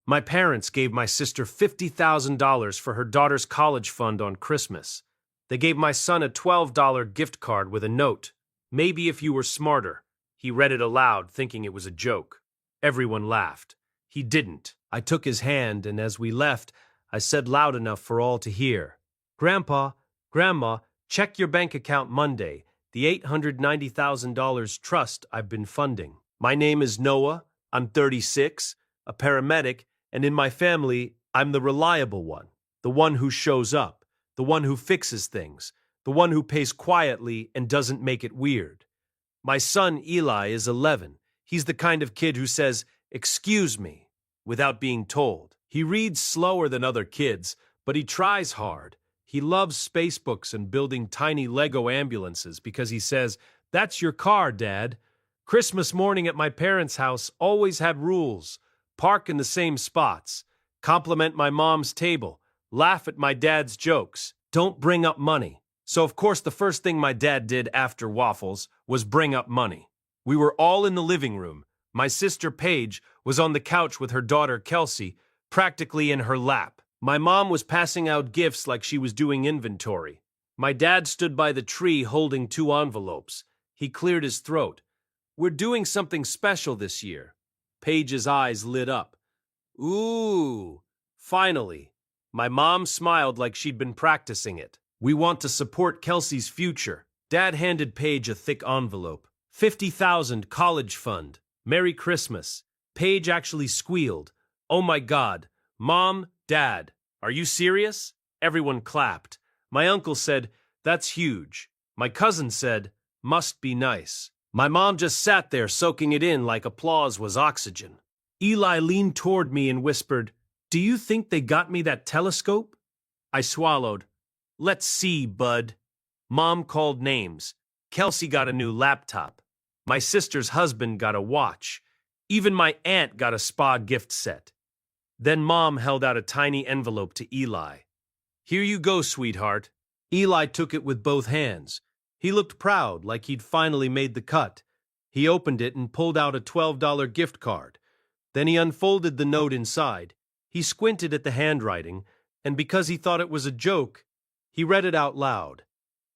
My parents gave my sister $50,000 for her daughter's college fund on Christmas. They gave my son a $12 gift card with a note. Maybe if you were smarter. He read it aloud, thinking it was a joke. Everyone laughed. He didn't. I took his hand, and as we left, I said loud enough for all to hear, "Grandpa, Grandma, check your bank account Monday, the $890,000 trust I've been funding. My name is Noah, I'm 36, a paramedic, and in my family, I'm the reliable one, the one who shows up, the one who fixes things, the one who pays quietly and doesn't make it weird. My son Eli is 11. He's the kind of kid who says, 'Excuse me,' without being told. He reads slower than other kids, but he tries hard. He loves space books and building tiny Lego ambulances because he says, 'That's your car, Dad.' Christmas morning at my parents' house always had rules. Park in the same spots. Compliment my mom's table. Laugh at my dad's jokes. Don't bring up money." So, of course, the first thing my dad did after waffles was bring up money. We were all in the living room. My sister Paige was on the couch with her daughter Kelsey, practically in her lap. My mom was passing out gifts like she was doing inventory. My dad stood by the tree holding 2 envelopes. He cleared his throat. "We're doing something special this year." Paige's eyes lit up. "Ooh, finally." My mom smiled like she'd been practicing it. "We want to support Kelsey's future." Dad handed Paige a thick envelope. 50,000 college fund. Merry Christmas. Paige actually squealed. "Oh my God. Mom, Dad, are you serious?" Everyone clapped. My uncle said, "That's huge." My cousin said, "Must be nice." My mom just sat there soaking it in like applause was oxygen. Eli leaned toward me and whispered, "Do you think they got me that telescope?" I swallowed. "Let's see, bud." Mom called names. Kelsey got a new laptop. My sister's husband got a watch. Even my aunt got a spa gift set. Then Mom held out a tiny envelope to Eli. "Here you go, sweetheart." Eli took it with both hands. He looked proud, like he'd finally made the cut. He opened it and pulled out a $12 gift card. Then he unfolded the note inside. He squinted at the handwriting, and because he thought it was a joke, he read it out loud.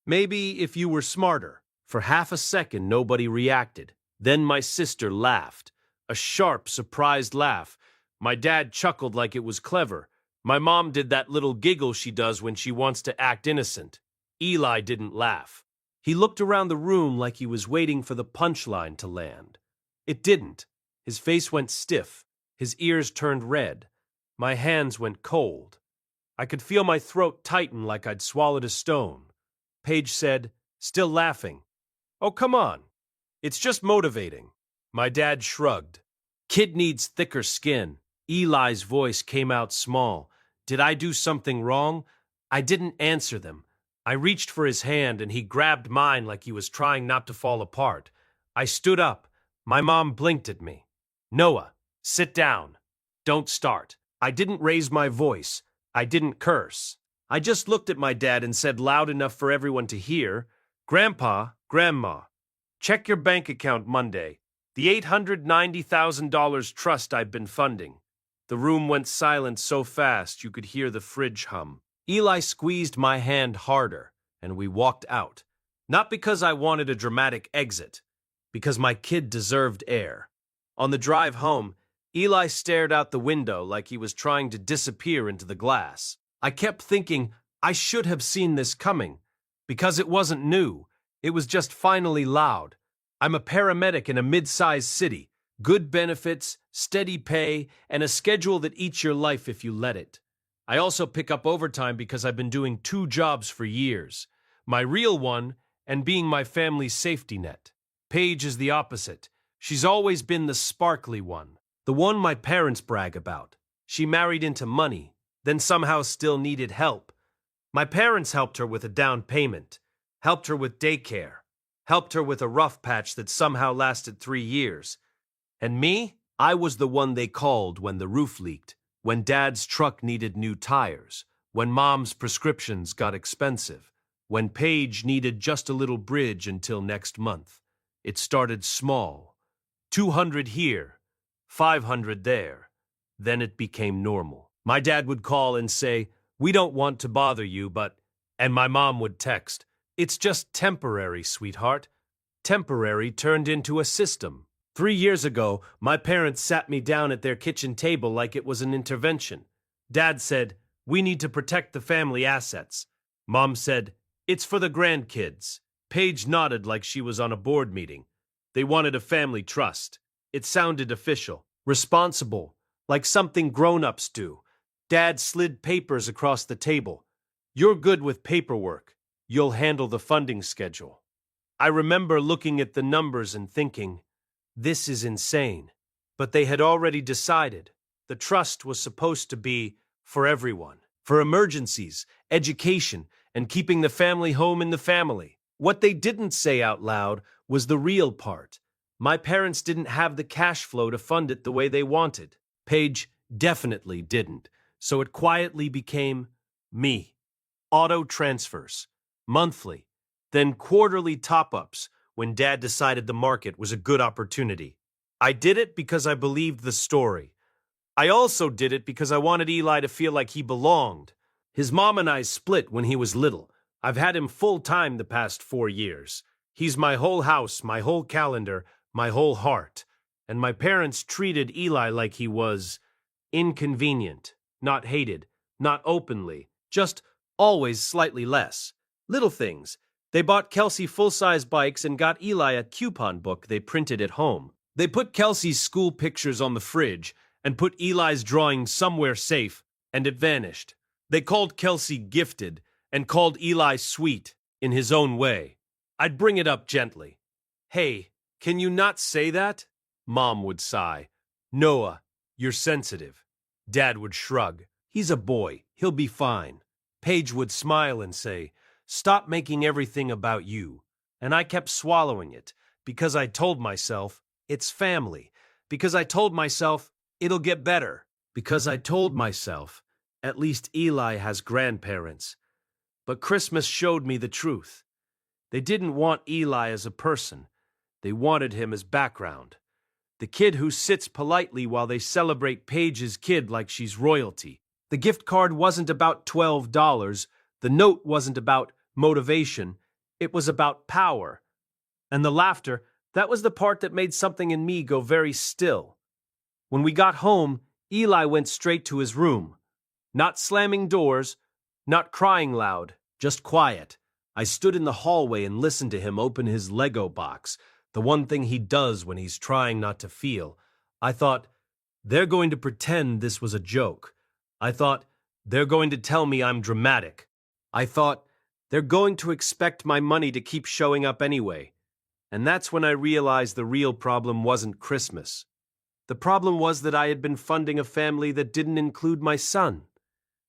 "Maybe if you were smarter." For half a second, nobody reacted. Then my sister laughed. A sharp, surprised laugh. My dad chuckled like it was clever. My mom did that little giggle she does when she wants to act innocent. Eli didn't laugh. He looked around the room like he was waiting for the punchline to land. It didn't. His face went stiff. His ears turned red. My hands went cold. I could feel my throat tighten like I'd swallowed a stone. Paige said, still laughing, "Oh, come on. It's just motivating." My dad shrugged. "Kid needs thicker skin." Eli's voice came out small. Did I do something wrong? I didn't answer them. I reached for his hand and he grabbed mine like he was trying not to fall apart. I stood up. My mom blinked at me. "Noah, sit down. Don't start." I didn't raise my voice. I didn't curse. I just looked at my dad and said loud enough for everyone to hear, "Grandpa, Grandma, check your bank account Monday. The $890,000 trust I've been funding." The room went silent so fast you could hear the fridge hum. Eli squeezed my hand harder, and we walked out. Not because I wanted a dramatic exit, because my kid deserved air. On the drive home, Eli stared out the window like he was trying to disappear into the glass. I kept thinking I should have seen this coming, because it wasn't new. It was just finally loud. I'm a paramedic in a mid-sized city. Good benefits, steady pay, and a schedule that eats your life if you let it. I also pick up overtime because I've been doing 2 jobs for years. My real one and being my family's safety net. Paige is the opposite. She's always been the sparkly one. The one my parents brag about. She married into money, then somehow still needed help. My parents helped her with a down payment, helped her with daycare, helped her with a rough patch that somehow lasted 3 years. And me? I was the one they called when the roof leaked, when Dad's truck needed new tires, when Mom's prescriptions got expensive, when Paige needed just a little bridge until next month. It started small. 200 here, 500 there. Then it became normal. My dad would call and say, "We don't want to bother you, but..." And my mom would text, "It's just temporary, sweetheart." Temporary turned into a system. 3 years ago, my parents sat me down at their kitchen table like it was an intervention. Dad said, "We need to protect the family assets." Mom said, "It's for the grandkids." Paige nodded like she was on a board meeting. They wanted a family trust. It sounded official, responsible, like something grown-ups do. Dad slid papers across the table. "You're good with paperwork. You'll handle the funding schedule." I remember looking at the numbers and thinking, this is insane. But they had already decided. The trust was supposed to be for everyone, for emergencies, education, and keeping the family home in the family. What they didn't say out loud was the real part. My parents didn't have the cash flow to fund it the way they wanted. Paige definitely didn't. So it quietly became me. Auto transfers, monthly, then quarterly top-ups when Dad decided the market was a good opportunity. I did it because I believed the story. I also did it because I wanted Eli to feel like he belonged. His mom and I split when he was little. I've had him full-time the past 4 years. He's my whole house, my whole calendar, my whole heart. And my parents treated Eli like he was inconvenient, not hated, not openly, just always slightly less. Little things. They bought Kelsey full-size bikes and got Eli a coupon book they printed at home. They put Kelsey's school pictures on the fridge and put Eli's drawing somewhere safe, and it vanished. They called Kelsey gifted and called Eli sweet in his own way. I'd bring it up gently. "Hey, can you not say that?" Mom would sigh. "Noah, you're sensitive." Dad would shrug. "He's a boy. He'll be fine." Paige would smile and say, "Stop making everything about you." And I kept swallowing it, because I told myself, it's family. Because I told myself, it'll get better. Because I told myself, at least Eli has grandparents. But Christmas showed me the truth. They didn't want Eli as a person. They wanted him as background. The kid who sits politely while they celebrate Paige's kid like she's royalty. The gift card wasn't about $12. The note wasn't about motivation. It was about power. And the laughter, that was the part that made something in me go very still. When we got home, Eli went straight to his room. Not slamming doors, not crying loud, just quiet. I stood in the hallway and listened to him open his Lego box, the one thing he does when he's trying not to feel. I thought, they're going to pretend this was a joke. I thought, they're going to tell me I'm dramatic. I thought, they're going to expect my money to keep showing up anyway. And that's when I realized the real problem wasn't Christmas. The problem was that I had been funding a family that didn't include my son.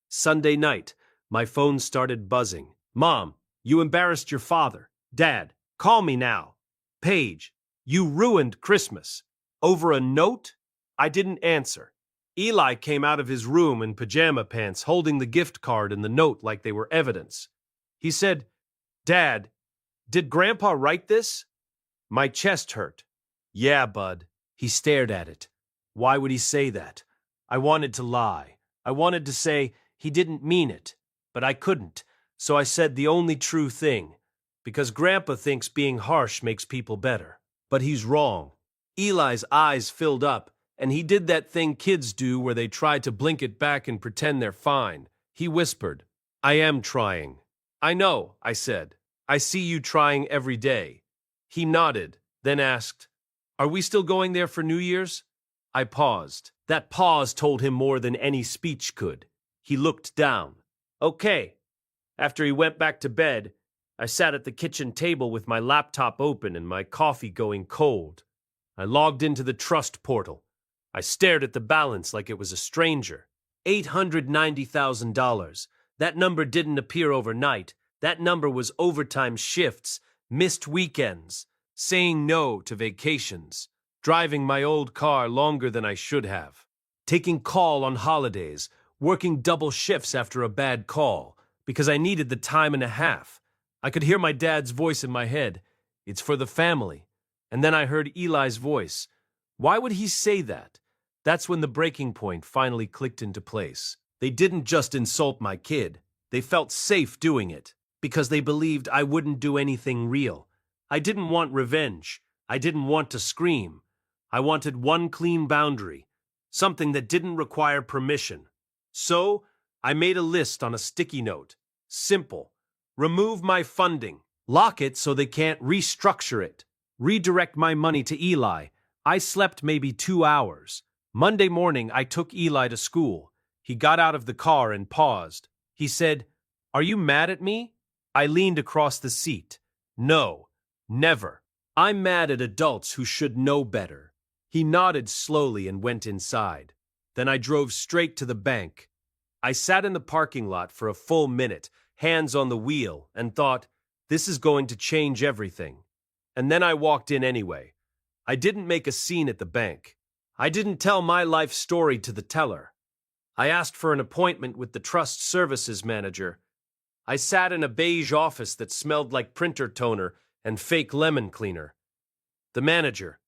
Sunday night, my phone started buzzing. "Mom, you embarrassed your father. Dad, call me now. Paige, you ruined Christmas." Over a note? I didn't answer. Eli came out of his room in pajama pants, holding the gift card and the note like they were evidence. He said, "Dad, did Grandpa write this?" My chest hurt. "Yeah, bud." He stared at it. Why would he say that? I wanted to lie. I wanted to say he didn't mean it, but I couldn't, so I said the only true thing, because Grandpa thinks being harsh makes people better. But he's wrong. Eli's eyes filled up, and he did that thing kids do where they try to blink it back and pretend they're fine. He whispered, "I am trying." "I know," I said. "I see you trying every day." He nodded, then asked, "Are we still going there for New Year's?" I paused. That pause told him more than any speech could. He looked down. "Okay." After he went back to bed, I sat at the kitchen table with my laptop open and my coffee going cold. I logged into the trust portal. I stared at the balance like it was a stranger. $890,000. That number didn't appear overnight. That number was overtime shifts, missed weekends, saying no to vacations, driving my old car longer than I should have, taking call on holidays, working double shifts after a bad call, because I needed the time and a half. I could hear my dad's voice in my head. "It's for the family." And then I heard Eli's voice. Why would he say that? That's when the breaking point finally clicked into place. They didn't just insult my kid. They felt safe doing it, because they believed I wouldn't do anything real. I didn't want revenge. I didn't want to scream. I wanted one clean boundary, something that didn't require permission. So, I made a list on a sticky note. Simple. Remove my funding. Lock it so they can't restructure it. Redirect my money to Eli. I slept maybe 2 hours. Monday morning, I took Eli to school. He got out of the car and paused. He said, "Are you mad at me?" I leaned across the seat. No, never. I'm mad at adults who should know better. He nodded slowly and went inside. Then I drove straight to the bank. I sat in the parking lot for a full minute, hands on the wheel, and thought, this is going to change everything. And then I walked in anyway. I didn't make a scene at the bank. I didn't tell my life story to the teller. I asked for an appointment with the trust services manager. I sat in a beige office that smelled like printer toner and fake lemon cleaner. The manager,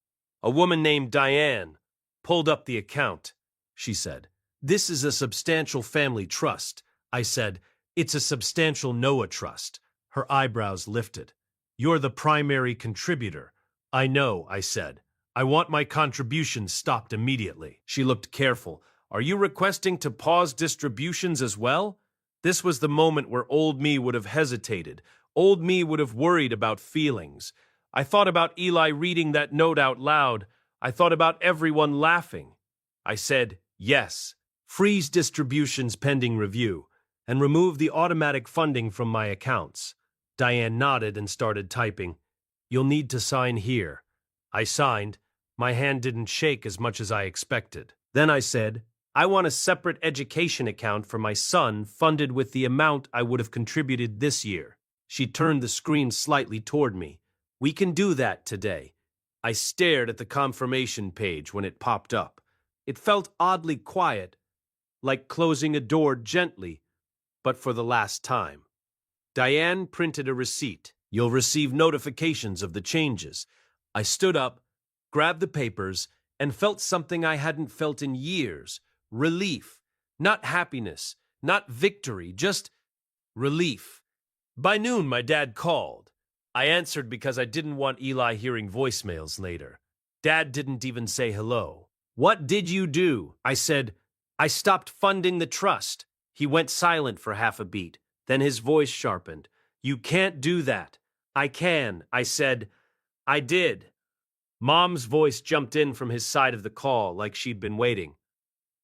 a woman named Diane, pulled up the account. She said, "This is a substantial family trust." I said, "It's a substantial Noah trust." Her eyebrows lifted. "You're the primary contributor." "I know," I said. "I want my contributions stopped immediately." She looked careful. "Are you requesting to pause distributions as well?" This was the moment where old me would have hesitated. Old me would have worried about feelings. I thought about Eli reading that note out loud. I thought about everyone laughing. I said, "Yes. Freeze distributions pending review, and remove the automatic funding from my accounts." Diane nodded and started typing. "You'll need to sign here." I signed. My hand didn't shake as much as I expected. Then I said, "I want a separate education account for my son funded with the amount I would have contributed this year." She turned the screen slightly toward me. "We can do that today." I stared at the confirmation page when it popped up. It felt oddly quiet, like closing a door gently, but for the last time. Diane printed a receipt. "You'll receive notifications of the changes." I stood up, grabbed the papers, and felt something I hadn't felt in years. Relief. Not happiness, not victory, just relief. By noon, my dad called. I answered because I didn't want Eli hearing voicemails later. Dad didn't even say hello. "What did you do?" I said, "I stopped funding the trust." He went silent for half a beat. Then his voice sharpened. "You can't do that." "I can," I said. "I did." Mom's voice jumped in from his side of the call like she'd been waiting.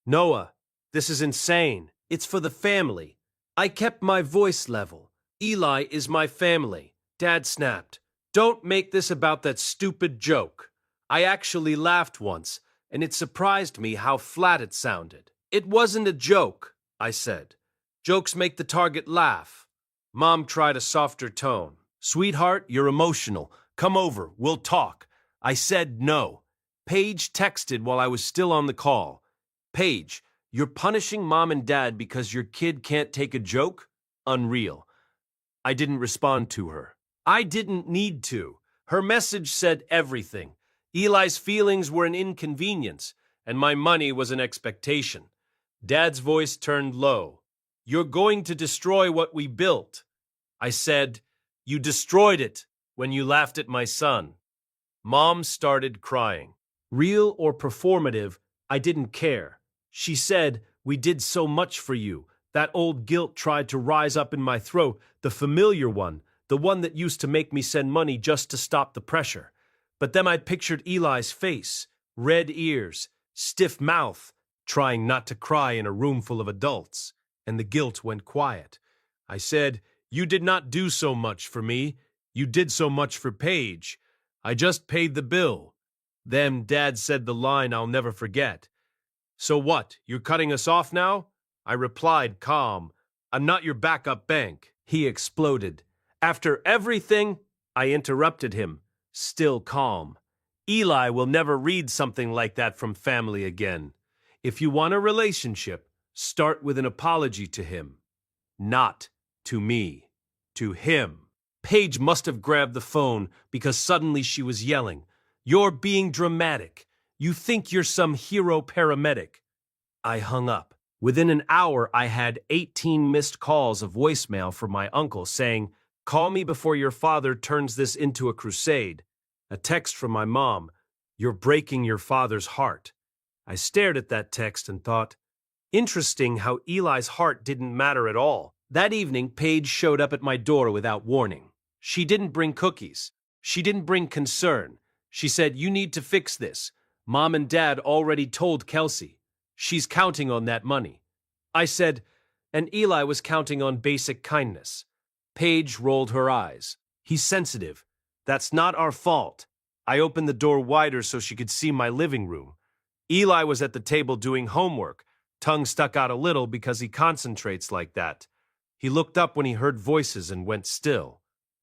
"Noah, this is insane. It's for the family." I kept my voice level. "Eli is my family." Dad snapped. "Don't make this about that stupid joke." I actually laughed once, and it surprised me how flat it sounded. "It wasn't a joke," I said. "Jokes make the target laugh." Mom tried a softer tone. "Sweetheart, you're emotional. Come over, we'll talk." I said no. Paige texted while I was still on the call. "Paige, you're punishing Mom and Dad because your kid can't take a joke? Unreal." I didn't respond to her. I didn't need to. Her message said everything. Eli's feelings were an inconvenience, and my money was an expectation. Dad's voice turned low. "You're going to destroy what we built." I said, "You destroyed it when you laughed at my son." Mom started crying. Real or performative, I didn't care. She said, "We did so much for you." That old guilt tried to rise up in my throat, the familiar one, the one that used to make me send money just to stop the pressure. But then I pictured Eli's face, red ears, stiff mouth, trying not to cry in a room full of adults, and the guilt went quiet. I said, "You did not do so much for me. You did so much for Paige. I just paid the bill." Then Dad said the line I'll never forget. "So what, you're cutting us off now?" I replied calm. "I'm not your backup bank." He exploded. "After everything?" I interrupted him, still calm. "Eli will never read something like that from family again. If you want a relationship, start with an apology to him. Not to me. To him." Paige must have grabbed the phone because suddenly she was yelling, "You're being dramatic. You think you're some hero paramedic. I hung up. Within an hour, I had 18 missed calls of voicemail from my uncle saying, "Call me before your father turns this into a crusade." A text from my mom, "You're breaking your father's heart." I stared at that text and thought, interesting how Eli's heart didn't matter at all. That evening, Paige showed up at my door without warning. She didn't bring cookies. She didn't bring concern. She said, "You need to fix this. Mom and Dad already told Kelsey. She's counting on that money." I said, "And Eli was counting on basic kindness." Paige rolled her eyes. "He's sensitive. That's not our fault." I opened the door wider so she could see my living room. Eli was at the table doing homework, tongue stuck out a little because he concentrates like that. He looked up when he heard voices and went still.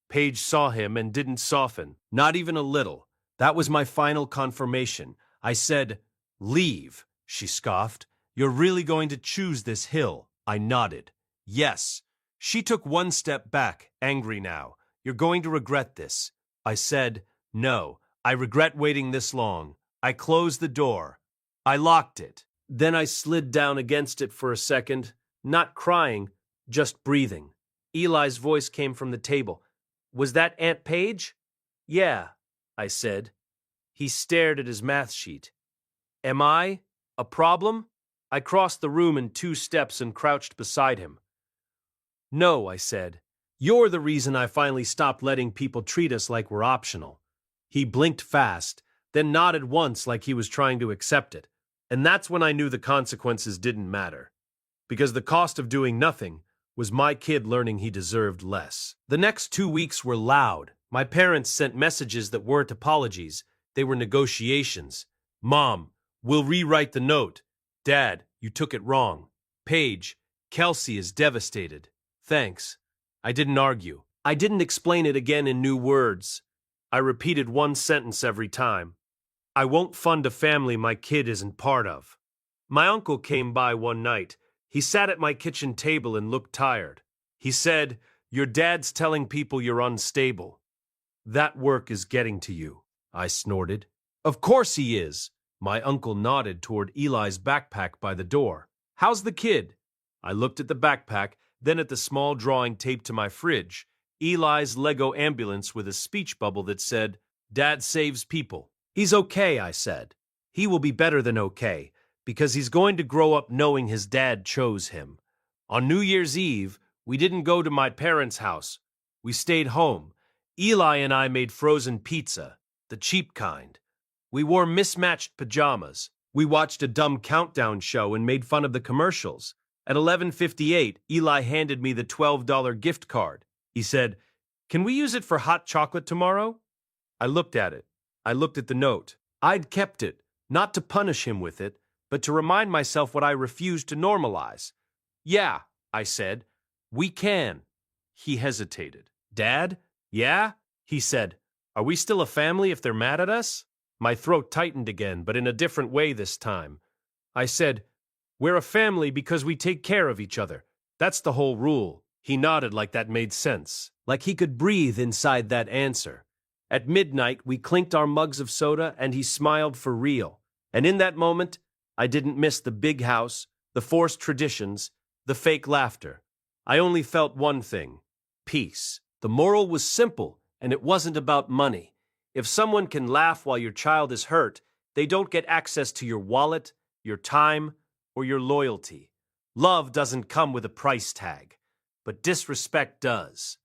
Paige saw him and didn't soften, not even a little. That was my final confirmation. I said, "Leave," she scoffed. "You're really going to choose this hill?" I nodded. "Yes." She took one step back, angry now. "You're going to regret this." I said, "No, I regret waiting this long." I closed the door. I locked it. Then I slid down against it for a second, not crying, just breathing. Eli's voice came from the table. "Was that Aunt Paige?" "Yeah," I said. He stared at his math sheet. "Am I a problem?" I crossed the room in 2 steps and crouched beside him. "No," I said. "You're the reason I finally stopped letting people treat us like we're optional." He blinked fast, then nodded once like he was trying to accept it. And that's when I knew the consequences didn't matter. Because the cost of doing nothing was my kid learning he deserved less. The next 2 weeks were loud. My parents sent messages that weren't apologies. They were negotiations. "Mom, we'll rewrite the note." "Dad, you took it wrong." "Paige, Kelsey is devastated." "Thanks." I didn't argue. I didn't explain it again in new words. I repeated one sentence every time. "I won't fund a family my kid isn't part of." My uncle came by one night. He sat at my kitchen table and looked tired. He said, "Your dad's telling people you're unstable. That work is getting to you." I snorted. "Of course he is." My uncle nodded toward Eli's backpack by the door. "How's the kid?" I looked at the backpack, then at the small drawing taped to my fridge. Eli's Lego ambulance with a speech bubble that said, "Dad saves people." "He's okay," I said. "He will be better than okay, because he's going to grow up knowing his dad chose him." On New Year's Eve, we didn't go to my parents' house. We stayed home. Eli and I made frozen pizza, the cheap kind. We wore mismatched pajamas. We watched a dumb countdown show and made fun of the commercials. At 11:58, Eli handed me the $12 gift card. He said, "Can we use it for hot chocolate tomorrow?" I looked at it. I looked at the note. I'd kept it, not to punish him with it, but to remind myself what I refused to normalize. "Yeah," I said, "we can." He hesitated. "Dad? Yeah?" He said, "Are we still a family if they're mad at us?" My throat tightened again, but in a different way this time. I said, "We're a family because we take care of each other. That's the whole rule." He nodded like that made sense, like he could breathe inside that answer. At midnight, we clinked our mugs of soda, and he smiled for real. And in that moment, I didn't miss the big house, the forced traditions, the fake laughter. I only felt one thing: peace. The moral was simple, and it wasn't about money. If someone can laugh while your child is hurt, they don't get access to your wallet, your time, or your loyalty. Love doesn't come with a price tag, but disrespect does.